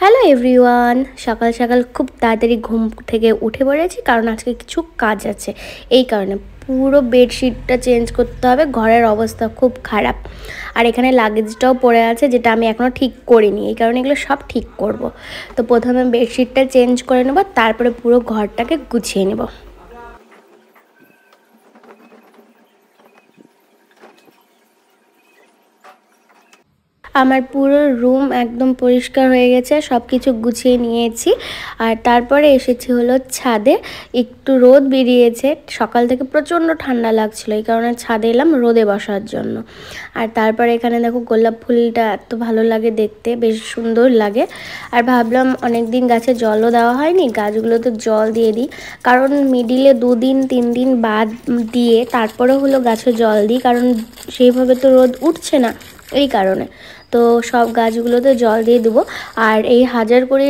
Hello everyone, সকাল সকাল খুব তাড়াতাড়ি ঘুম থেকে উঠে পড়েছি কারণ আজকে কিছু কাজ আছে। এই কারণে পুরো বেডশিটটা চেঞ্জ করতে হবে, ঘরের অবস্থা খুব খারাপ। আর এখানে লাগেজটাও পড়ে আছে যেটা আমি এখনও ঠিক করিনি, এই কারণে এগুলো সব ঠিক করব। তো প্রথমে বেডশিটটা চেঞ্জ করে নেব, তারপরে পুরো ঘরটাকে গুছিয়ে নেব। আমার পুরো রুম একদম পরিষ্কার হয়ে গেছে, সব কিছু গুছিয়ে নিয়েছি। আর তারপরে এসেছি হলো ছাদে। একটু রোদ বেরিয়েছে, সকাল থেকে প্রচণ্ড ঠান্ডা লাগছিল, এই কারণে ছাদে এলাম রোদে বসার জন্য। আর তারপরে এখানে দেখো গোলাপ ফুলটা এত ভালো লাগে দেখতে, বেশ সুন্দর লাগে। আর ভাবলাম অনেক দিন গাছে জলও দেওয়া হয়নি, গাছগুলোতে জল দিয়ে দিই। কারণ মিডিলে 2-3 দিন বাদ দিয়ে তারপরে হলো গাছে জল দিই, কারণ সেইভাবে তো রোদ উঠছে না, এই কারণে। তো সব গাছগুলোতে জল দিয়ে দেবো। আর এই হাজার করে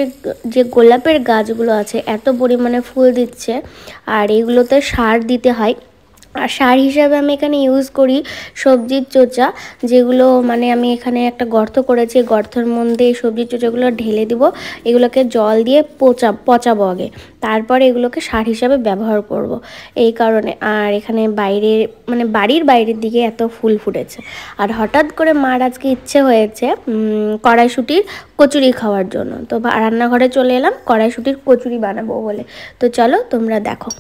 যে গোলাপের গাছগুলো আছে এত পরিমাণে ফুল দিচ্ছে, আর এইগুলোতে সার দিতে হয়। আর সার হিসাবে আমি এখানে ইউজ করি সবজির চোচা, যেগুলো মানে আমি এখানে একটা গর্ত করেছি, গর্তের মধ্যে এই সবজির চোচাগুলো ঢেলে দিব। এগুলোকে জল দিয়ে পচাবো আগে, তারপরে এগুলোকে সার হিসাবে ব্যবহার করব, এই কারণে। আর এখানে বাইরে মানে বাড়ির বাইরের দিকে এত ফুল ফুটেছে। আর হঠাৎ করে মার আজকে ইচ্ছে হয়েছে কড়াইশুঁটির কচুরি খাওয়ার জন্য, তো রান্নাঘরে চলে এলাম কড়াইশুঁটির কচুরি বানাবো বলে। তো চলো তোমরা দেখো।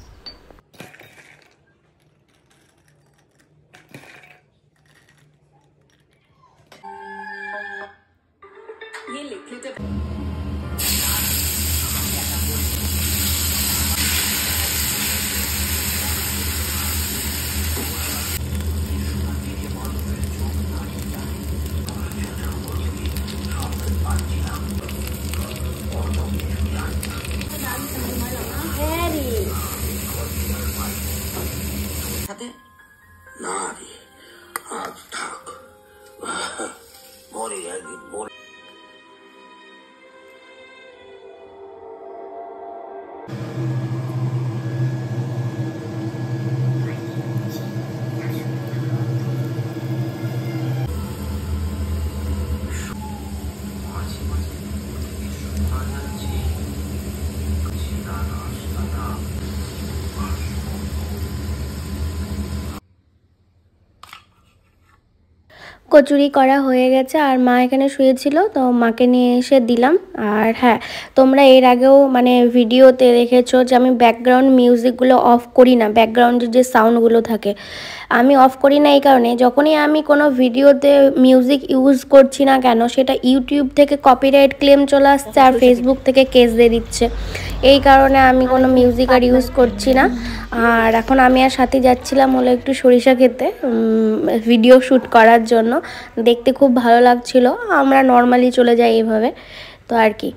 ये लिखित नारी आज तक मोरी मोरी কচুরি করা হয়ে গেছে আর মা এখানে শুয়েছিল, তো মাকে নিয়ে এসে দিলাম। আর হ্যাঁ, তোমরা এর আগেও মানে ভিডিওতে দেখেছো যে আমি ব্যাকগ্রাউন্ড মিউজিকগুলো অফ করি না, ব্যাকগ্রাউন্ডের যে সাউন্ডগুলো থাকে আমি অফ করি না। এই কারণে যখনই আমি কোনো ভিডিওতে মিউজিক ইউজ করছি না কেন, সেটা ইউটিউব থেকে কপিরাইট ক্লেম চলে আসছে আর ফেসবুক থেকে কেস দিয়ে দিচ্ছে, এই কারণে আমি কোনো মিউজিক আর ইউজ করছি না। আর এখন আমি আর সাথে যাচ্ছিলাম হলো একটু সরিষা খেতে ভিডিও শ্যুট করার জন্য, দেখতে খুব ভালো লাগছিল। আমরা নর্মালি চলে যাই এইভাবে, তো আর কি।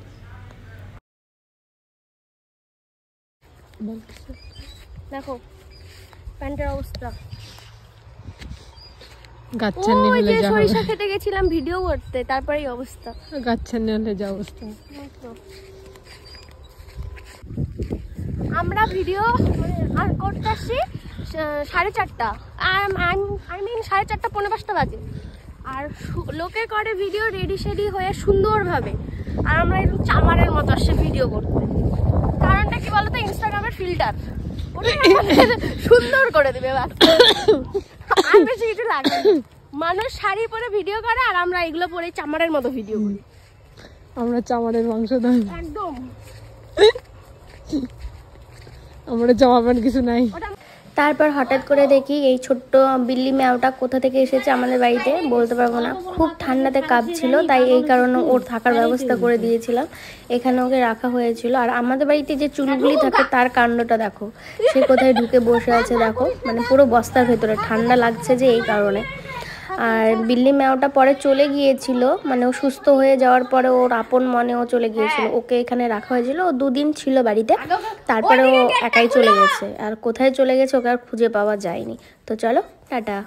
দেখো প্যান্টের অবস্থা, সরিষা খেতে গেছিলাম ভিডিও করতে, তারপরে এই অবস্থা। গাচ্ছানি হলে যা অবস্থা। আমরা ভিডিও আর করতে আসছি 4:30, আর আই মিন 4:30 পৌনে 5টা বাজে। আর লোকে করে ভিডিও রেডি শেডি হয়ে সুন্দরভাবে, আর আমরা একটু চামারের মতো আসছে ভিডিও করতে। কারণটা কি বলতো, ইনস্টাগ্রামের ফিল্টার সুন্দর করে দেবে, আর বেশি কিছু লাগে। মানুষ শাড়ি পরে ভিডিও করে আর আমরা এগুলো পরে চামারের মতো ভিডিও করি। আমরা চামারের মাংস দেয় একদম, আমরা জামা প্যান্ট কিছু নাই। তারপর হঠাৎ করে দেখি এই ছোট্ট বিল্লি ম্যাওটা কোথা থেকে এসেছে আমাদের বাড়িতে, বলতে পারবো না। খুব ঠান্ডাতে কাঁপছিল, তাই এই কারণে ওর থাকার ব্যবস্থা করে দিয়েছিলাম, এখানে ওকে রাখা হয়েছিল। আর আমাদের বাড়িতে যে চুলগুলি থাকে তার কাণ্ডটা দেখো, সে কোথায় ঢুকে বসে আছে দেখো, মানে পুরো বস্তার ভেতরে, ঠান্ডা লাগছে যে এই কারণে। আর বিল্লি ম্যাওটা পরে চলে গিয়েছিল, মানে ও সুস্থ হয়ে যাওয়ার পরে ওর আপন মনে ও চলে গিয়েছিল, ওকে এখানে রাখা হয়েছিল। ও 2 দিন ছিল বাড়িতে, তারপরে ও একাই চলে গেছে। আর কোথায় চলে গেছে ওকে আর খুঁজে পাওয়া যায়নি। তো চলো টাটা।